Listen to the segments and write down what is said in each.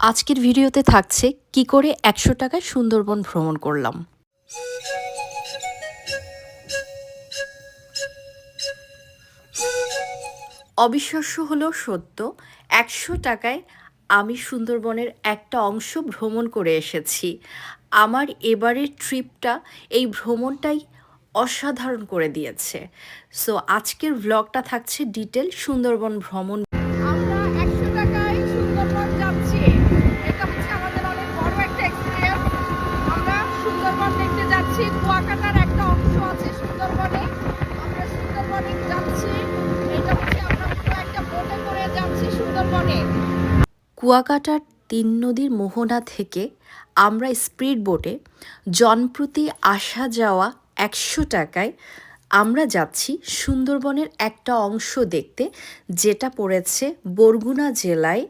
আজকের ভিডিওতে থাকছে কি করে ১০০ টাকায় সুন্দরবন ভ্রমণ করলাম। অবিশ্বাস্য হলেও সত্য, ১০০ টাকায় আমি সুন্দরবনের একটা অংশ ভ্রমণ করে এসেছি। আমার এবারের ট্রিপটা, এই ভ্রমণটাই অসাধারণ করে দিয়েছে। সো আজকের ভ্লগটা থাকছে ডিটেল সুন্দরবন ভ্রমণ। আমরা ১০০ টাকায় সুন্দরবন যাচ্ছি। এটা হচ্ছে আমাদের অনেক বড় একটা এক্সপেরিয়েন্স। আমরা সুন্দরবন দেখতে যাচ্ছি। কুয়াকাটার একটা অংশ আছে সুন্দরবনে। আমরা সুন্দরবনে যাচ্ছি। এটা হচ্ছে আমরা পুরো একটা বোটে করে যাচ্ছি সুন্দরবনে। কুয়াকাটার ৩ নদীর মোহনা থেকে আমরা স্পিড বোটে জনপ্রতি আসা যাওয়া ১০০ টাকায় আমরা যাচ্ছি সুন্দরবনের একটা অংশ দেখতে, যেটা পড়েছে বরগুনা জেলায়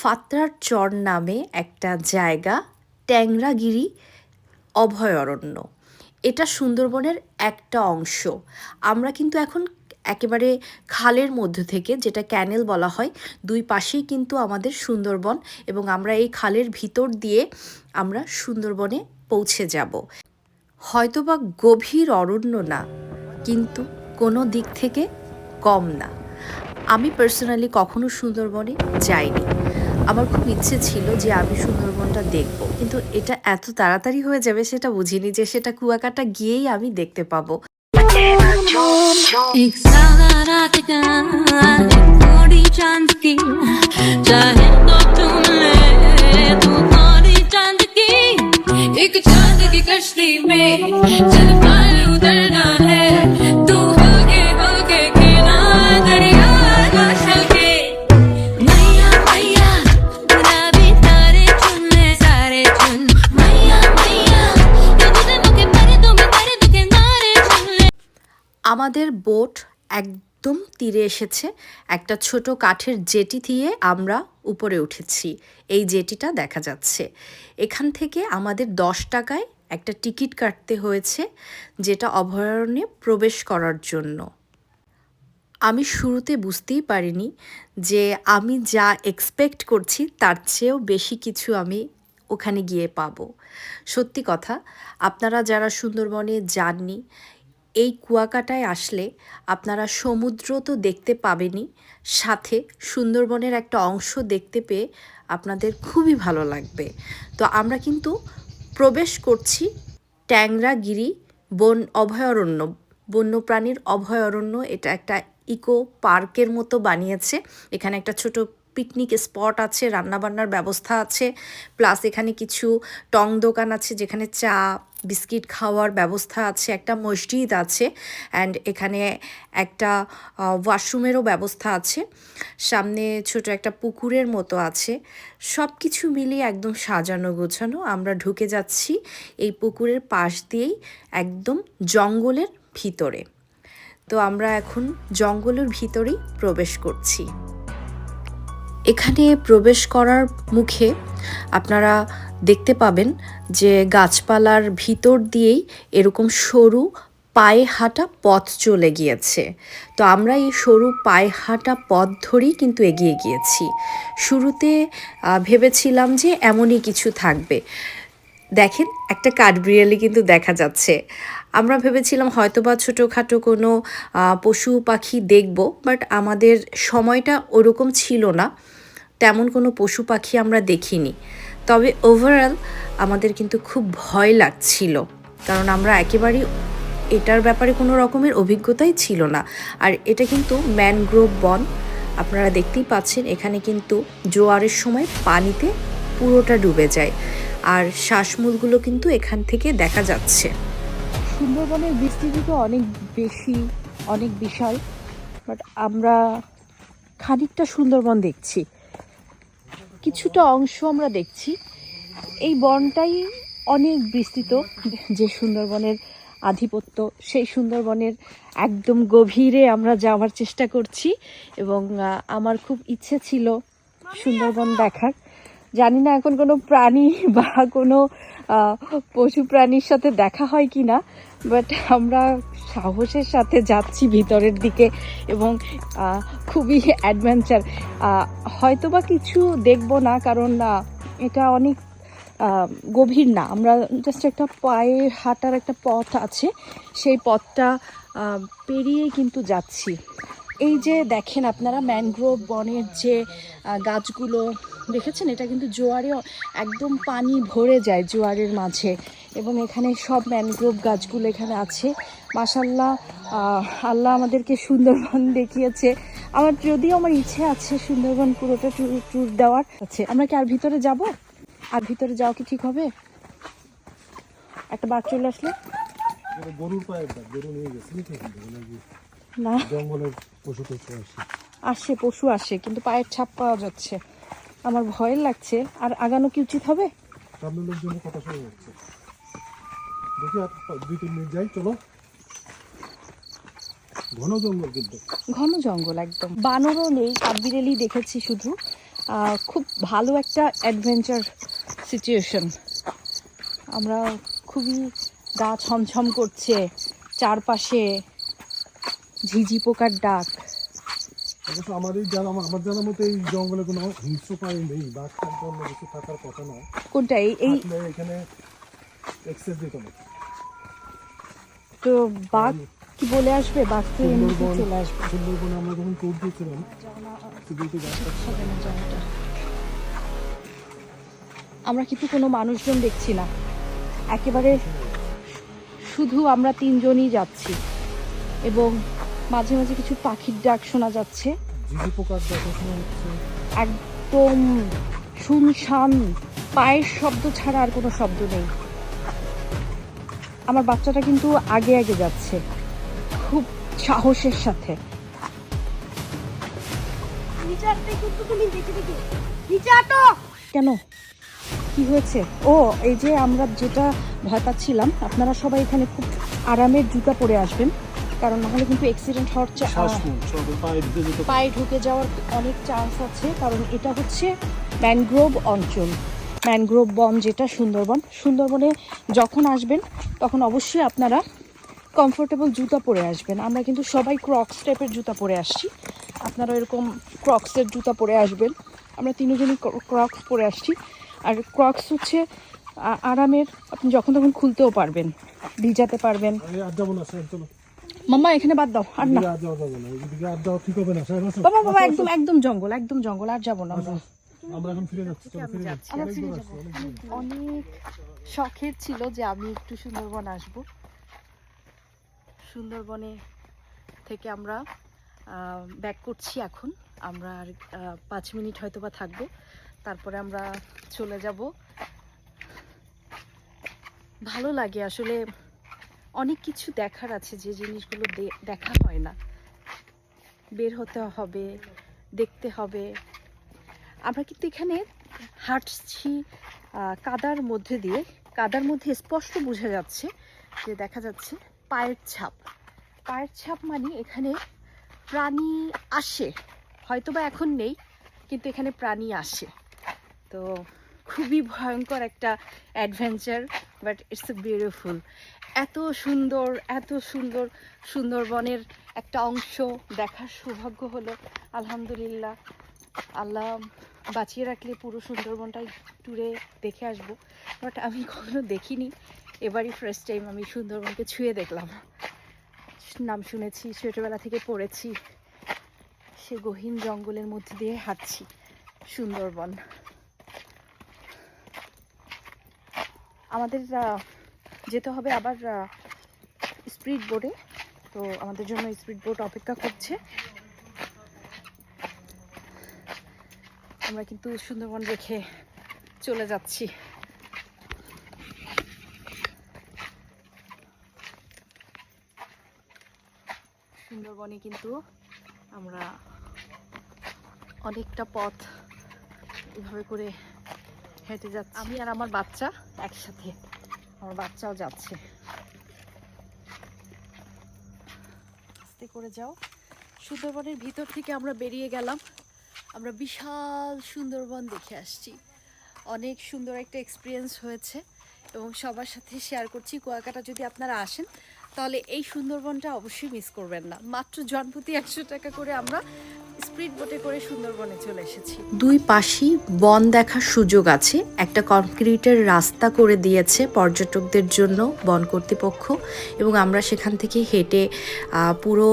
ফাতরার চর নামে একটা জায়গা, ট্যাংরাগিরি অভয়ারণ্য। এটা সুন্দরবনের একটা অংশ। আমরা কিন্তু এখন একেবারে খালের মধ্য থেকে, যেটা ক্যানেল বলা হয়, দুই পাশেই কিন্তু আমাদের সুন্দরবন, এবং আমরা এই খালের ভিতর দিয়ে আমরা সুন্দরবনে পৌঁছে যাব। হয়তোবা গভীর অরণ্য না, কিন্তু কোনো দিক থেকে কম না। আমি পার্সোনালি কখনো সুন্দরবনে যাইনি। আমার খুব ইচ্ছে ছিল যে আমি সুন্দরবনটা দেখব, কিন্তু এটা এত তাড়াতাড়ি হয়ে যাবে সেটা বুঝিনি, যে সেটা কুয়াকাটা গিয়েই আমি দেখতে পাবো। আমাদের বোট একদম তীরে এসেছে। একটা ছোট কাঠের জেটি দিয়ে আমরা উপরে উঠেছি। এই জেটিটা দেখা যাচ্ছে। এখান থেকে আমাদের ১০ টাকায় একটা টিকিট কাটতে হয়েছে, যেটা অভয়ারণ্যে প্রবেশ করার জন্য। আমি শুরুতে বুঝতেই পারিনি যে আমি যা এক্সপেক্ট করছি তার চেয়েও বেশি কিছু আমি ওখানে গিয়ে পাবো। সত্যি কথা, আপনারা যারা সুন্দরবনে যাননি, এই কুয়াকাটায় আসলে আপনারা সমুদ্র তো দেখতে পাবেনই, সাথে সুন্দরবনের একটা অংশ দেখতে পেয়ে আপনাদের খুবই ভালো লাগবে। তো আমরা কিন্তু প্রবেশ করছি ট্যাংরাগিরি অভয়ারণ্য, বন্যপ্রাণীর অভয়ারণ্য। এটা একটা ইকো পার্কের মতো বানিয়েছে। এখানে একটা ছোট পিকনিক স্পট আছে, রান্নাবান্নার ব্যবস্থা আছে, প্লাস এখানে কিছু টং দোকান আছে যেখানে চা বিস্কিট খাওয়ার ব্যবস্থা আছে, একটা মসজিদ আছে, অ্যান্ড এখানে একটা ওয়াশরুমেরও ব্যবস্থা আছে। সামনে ছোট একটা পুকুরের মতো আছে। সব কিছু মিলিয়ে একদম সাজানো গোছানো। আমরা ঢুকে যাচ্ছি এই পুকুরের পাশ দিয়েই একদম জঙ্গলের ভিতরে। তো আমরা এখন জঙ্গলের ভিতরেই প্রবেশ করছি। এখানে প্রবেশ করার মুখে আপনারা দেখতে পাবেন যে গাছপালার ভিতর দিয়েই এরকম সরু পায়ে হাঁটা পথ চলে গিয়েছে। তো আমরা এই সরু পায়ে হাঁটা পথ ধরেই কিন্তু এগিয়ে গিয়েছি। শুরুতে ভেবেছিলাম যে এমনই কিছু থাকবে। দেখেন, একটা কাঠবিড়ালি কিন্তু দেখা যাচ্ছে। আমরা ভেবেছিলাম হয়তোবা ছোটোখাটো কোনো পশু পাখি দেখব, বাট আমাদের সময়টা ওরকম ছিল না, তেমন কোনো পশু পাখি আমরা দেখিনি। তবে ওভারঅল আমাদের কিন্তু খুব ভয় লাগছিল, কারণ আমরা একেবারেই এটার ব্যাপারে কোনো রকমের অভিজ্ঞতাই ছিল না। আর এটা কিন্তু ম্যানগ্রোভ বন, আপনারা দেখতেই পাচ্ছেন। এখানে কিন্তু জোয়ারের সময় পানিতে পুরোটা ডুবে যায়, আর শ্বাসমূলগুলো কিন্তু এখান থেকে দেখা যাচ্ছে। সুন্দরবনের বিস্তৃতি তো অনেক বেশি, অনেক বিশাল, বাট আমরা খানিকটা সুন্দরবন দেখছি, কিছুটা অংশ আমরা দেখছি। এই বনটাই অনেক বিস্তৃত। যে সুন্দরবনের আধিপত্য, সেই সুন্দরবনের একদম গভীরে আমরা যাওয়ার চেষ্টা করছি, এবং আমার খুব ইচ্ছে ছিল সুন্দরবন দেখার। জানি না এখন কোনো প্রাণী বা কোনো পশু প্রাণীর সাথে দেখা হয় কি না, বাট আমরা সাহসের সাথে যাচ্ছি ভিতরের দিকে, এবং খুবই অ্যাডভেঞ্চার। হয়তো বা কিছু দেখবো না, কারণ এটা অনেক গভীর না, আমরা জাস্ট একটা পায়ে হাঁটার একটা পথ আছে, সেই পথটা পেরিয়ে কিন্তু যাচ্ছি। এই যে দেখেন আপনারা ম্যানগ্রোভ বনের যে গাছগুলো দেখেছেন, এটা কিন্তু জোয়ারে একদম পানি ভরে যায় জোয়ারের মাঝে, এবং এখানে সব ম্যানগ্রোভ গাছগুলো এখানে আছে। মাশাল্লাহ, আল্লাহ আমাদেরকে সুন্দরবন দেখিয়েছে। যদিও আমার ইচ্ছে আছে সুন্দরবন পুরোটা ট্যুর দেওয়ার আছে। আমরা কি আর ভিতরে যাব? আর ভিতরে যাওয়া কি ঠিক হবে? একটা বাঘ চলে আসলে গরুর পায়ের দাগ, গরু নিয়ে গেছে না, জঙ্গলের পশু টশু আসে, আসে পশু আসে, কিন্তু পায়ের ছাপ পাওয়া যাচ্ছে। আমার ভয় লাগছে। আর আগানো কি উচিত হবে? সামনে লোকজনের কথা শোনা যাচ্ছে। দেখি আর 2-3 মিনিট যাই, চলো। ঘন জঙ্গল কিন্তু, ঘন জঙ্গল একদম, বানরও নেই, কাঠবিড়ালি দেখেছি শুধু। খুব ভালো একটা অ্যাডভেঞ্চার সিচুয়েশন। আমরা খুবই গা ছমছম করছে, চারপাশে ঝিঝি পোকার ডাক। অবশ্য আমাদের আমার জানার মতো এই জঙ্গলে কোনো হিংস্র প্রাণী নেই, বাঘ টাঘ অন্য কিছু থাকার কথা নয়। কোনটা? এই থাকলে এখানে এক্সেস দিত না। তো বাঘ কি বলে আসবে? বাঘ তো এমনিতে চলে আসবে। সুন্দরবনে আমরা যখন ট্যুর দিয়েছিলাম, আমরা কিন্তু কোনো মানুষজন দেখছি না, একেবারে শুধু আমরা 3 জনই যাচ্ছি, এবং মাঝে মাঝে কিছু পাখির ডাক শোনা যাচ্ছে। ঝিঝি পোকার দেখাশোনা হচ্ছে। একদম শুনশান, পায়ের শব্দ ছাড়া আর কোনো শব্দ নেই। আমার বাচ্চাটা কিন্তু আগে আগে যাচ্ছে খুব সাহসের সাথে। কেন, কি হয়েছে? ও, এই যে আমরা যেটা ভয় পাচ্ছিলাম, আপনারা সবাই এখানে খুব আরামের জুতা পরে আসবেন, কারণ নাহলে কিন্তু অ্যাক্সিডেন্ট হওয়ার পায়ে ঢুকে যাওয়ার অনেক চান্স আছে। কারণ এটা হচ্ছে ম্যানগ্রোভ অঞ্চল, ম্যানগ্রোভ বন, যেটা সুন্দরবনে যখন আসবেন তখন অবশ্যই আপনারা কমফোর্টেবল জুতা পরে আসবেন। আমরা কিন্তু সবাই ক্রক্স টাইপের জুতা পরে আসছি, আপনারা এরকম ক্রক্সের জুতা পরে আসবেন। আমরা 3 জনই ক্রক্স পরে আসছি। আর ক্রক্স হচ্ছে আরামের, আপনি যখন তখন খুলতেও পারবেন, ভিজাতে পারবেন। আর যাবো না স্যার, চলো। মাম্মা এখানে বাদ দাও, আর না আর যাওয়া যাবে না, এদিকে আর যাওয়া ঠিক হবে না স্যার। বাবা, বাবা একদম একদম জঙ্গল, একদম জঙ্গল, আর যাবো না আমরা। আমরা এখন ফিরে যাচ্ছি, চলো ফিরে যাচ্ছি। অনেক দূর আসছি, অনেক দূর। অনেক শখের ছিল যে আমি একটু সুন্দরবন আসব। সুন্দরবনে থেকে আমরা ব্যাক করছি এখন। আমরা আর 5 মিনিট হয়তো বা থাকবো, তারপরে আমরা চলে যাব। ভালো লাগে আসলে, অনেক কিছু দেখার আছে যে জিনিসগুলো দেখা হয় না। বের হতে হবে, দেখতে হবে। আমরা কিন্তু এখানে হাঁটছি কাদার মধ্যে দিয়ে, কাদার মধ্যে স্পষ্ট বোঝা যাচ্ছে যে দেখা যাচ্ছে পায়ের ছাপ। পায়ের ছাপ মানে এখানে প্রাণী আসে, হয়তো বা এখন নেই, কিন্তু এখানে প্রাণী আসে। তো খুবই ভয়ঙ্কর একটা adventure, but it's a beautiful. এত সুন্দর, এত সুন্দর সুন্দরবনের একটা অংশ দেখার সৌভাগ্য হলো। আলহামদুলিল্লাহ, আল্লাহ বাঁচিয়ে রাখলে পুরো সুন্দরবনটাই ট্যুরে দেখে আসবো। বাট আমি কখনো দেখিনি, এবারই ফার্স্ট টাইম আমি সুন্দরবনকে ছুঁয়ে দেখলাম। নাম শুনেছি, ছোটোবেলা থেকে পড়েছি, সে গহীন জঙ্গলের মধ্যে দিয়ে হাঁটছি সুন্দরবন। আমাদের যেতে হবে আবার স্পিড বোটে, তো আমাদের জন্য স্পিড বোট অপেক্ষা করছে। আমরা কিন্তু সুন্দরবন রেখে চলে যাচ্ছি। সুন্দরবনে কিন্তু আমরা অনেকটা পথ এভাবে করে হেঁটে যাচ্ছি। আমি আর আমার বাচ্চা একসাথে, আমার বাচ্চাও যাচ্ছে। আস্তে করে যাও। সুন্দরবনের ভিতর থেকে আমরা বেরিয়ে গেলাম, আমরা বিশাল সুন্দরবন দেখে আসছি। অনেক সুন্দর একটা এক্সপিরিয়েন্স হয়েছে এবং সবার সাথে শেয়ার করছি। কুয়াকাটা যদি আপনারা আসেন তাহলে এই সুন্দরবনটা অবশ্যই মিস করবেন না। মাত্র জনপ্রতি 100 টাকা করে আমরা স্পিড বোটে করে সুন্দরবনে চলে এসেছি। দুই পাশেই বন দেখার সুযোগ আছে। একটা কংক্রিটের রাস্তা করে দিয়েছে পর্যটকদের জন্য বন কর্তৃপক্ষ, এবং আমরা সেখান থেকে হেঁটে পুরো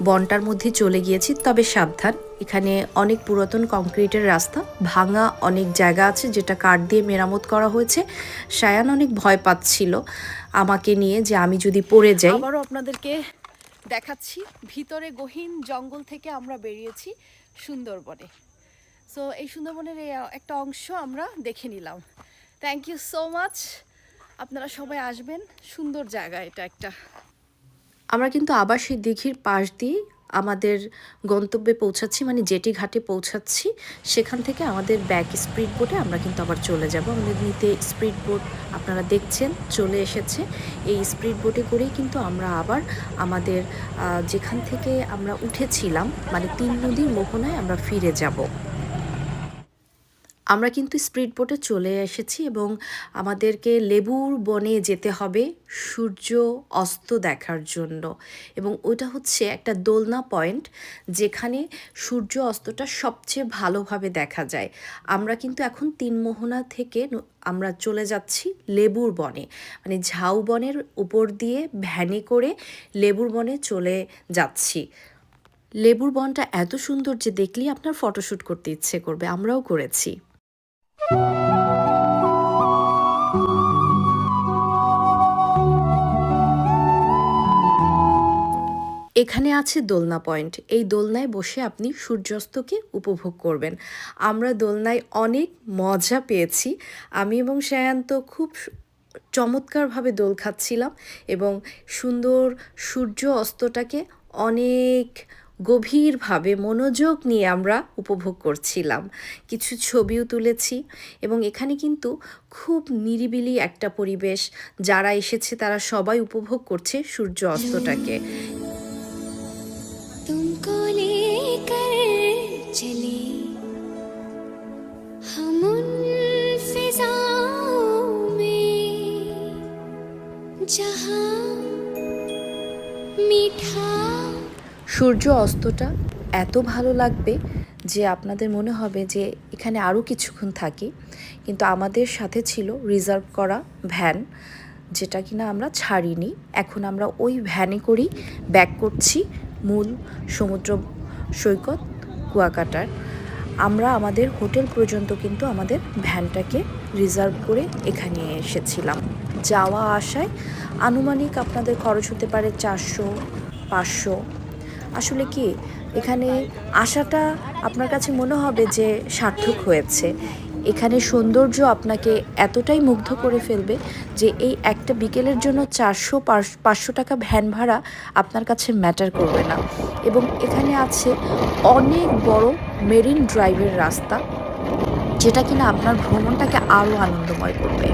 বনটার মধ্যে চলে গিয়েছি। তবে সাবধান, এখানে অনেক পুরাতন কংক্রিটের রাস্তা, ভাঙা অনেক জায়গা আছে যেটা কাঠ দিয়ে মেরামত করা হয়েছে। সায়ান অনেক ভয় পাচ্ছিল আমাকে নিয়ে যে আমি যদি পড়ে যাই। আবারও আপনাদেরকে দেখাচ্ছি, ভিতরে গহীন জঙ্গল থেকে আমরা বেরিয়েছি সুন্দরবনে। সো এই সুন্দরবনের এই একটা অংশ আমরা দেখে নিলাম। থ্যাংক ইউ সো মাচ, আপনারা সবাই আসবেন, সুন্দর জায়গা এটা একটা। আমরা কিন্তু আবার সেই দিঘির পাশ দিয়ে আমাদের গন্তব্যে পৌঁছাচ্ছি, মানে জেটি ঘাটে পৌঁছাচ্ছি। সেখান থেকে আমাদের ব্যাক স্পিড বোটে আমরা কিন্তু আবার চলে যাব। আমাদের নিতে স্পিড বোট আপনারা দেখছেন চলে এসেছে। এই স্পিড বোটে করেই কিন্তু আমরা আবার আমাদের যেখান থেকে আমরা উঠেছিলাম, মানে 3 নদীর মোহনায় আমরা ফিরে যাব। আমরা কিন্তু স্পিড বোটে চলে এসেছি এবং আমাদেরকে লেবুর বনে যেতে হবে সূর্য অস্ত দেখার জন্য। এবং ওটা হচ্ছে একটা দোলনা পয়েন্ট যেখানে সূর্য অস্তটা সবচেয়ে ভালোভাবে দেখা যায়। আমরা কিন্তু এখন 3 মোহনা থেকে আমরা চলে যাচ্ছি লেবুর বনে, মানে ঝাউবনের উপর দিয়ে ভ্যানে করে লেবুর বনে চলে যাচ্ছি। লেবুর বনটা এত সুন্দর যে দেখলেই আপনার ফটোশ্যুট করতে ইচ্ছে করবে, আমরাও করেছি। এখানে আছে দোলনা পয়েন্ট। এই দোলনায় বসে আপনি সূর্যাস্তকে উপভোগ করবেন। আমরা দোলনায় অনেক মজা পেয়েছি। আমি এবং সায়ান তো খুব চমৎকারভাবে দোল খাচ্ছিলাম এবং সুন্দর সূর্য অস্তটাকে অনেক গভীরভাবে মনোযোগ নিয়ে আমরা উপভোগ করছিলাম। কিছু ছবিও তুলেছি এবং এখানে কিন্তু খুব নিরিবিলি একটা পরিবেশ। যারা এসেছে তারা সবাই উপভোগ করছে সূর্য অস্তটাকে। तुमको लेकर चले हम उन फिजाओं में जहां मीठा। সূর্য অস্তটা এত ভালো লাগবে যে আপনাদের মনে হবে যে এখানে আরও কিছুক্ষণ থাকি, কিন্তু আমাদের সাথে ছিল রিজার্ভ করা ভ্যান, যেটা কিনা আমরা ছাড়িনি। এখন আমরা ওই ভ্যানে করেই ব্যাক করছি মূল সমুদ্র সৈকত কুয়াকাটার। আমরা আমাদের হোটেল পর্যন্ত কিন্তু আমাদের ভ্যানটাকে রিজার্ভ করে এখানে এসেছিলাম। যাওয়া আসায় আনুমানিক আপনাদের খরচ হতে পারে 400-500। আসলে কি এখানে আসাটা আপনার কাছে মনে হবে যে সার্থক হয়েছে। এখানে সৌন্দর্য আপনাকে এতটাই মুগ্ধ করে ফেলবে যে এই একটা বিকেলের জন্য 400-500 টাকা ভ্যান ভাড়া আপনার কাছে ম্যাটার করবে না। এবং এখানে আছে অনেক বড় মেরিন ড্রাইভের রাস্তা, যেটা কিনা আপনার ভ্রমণটাকে আরও আনন্দময় করবে।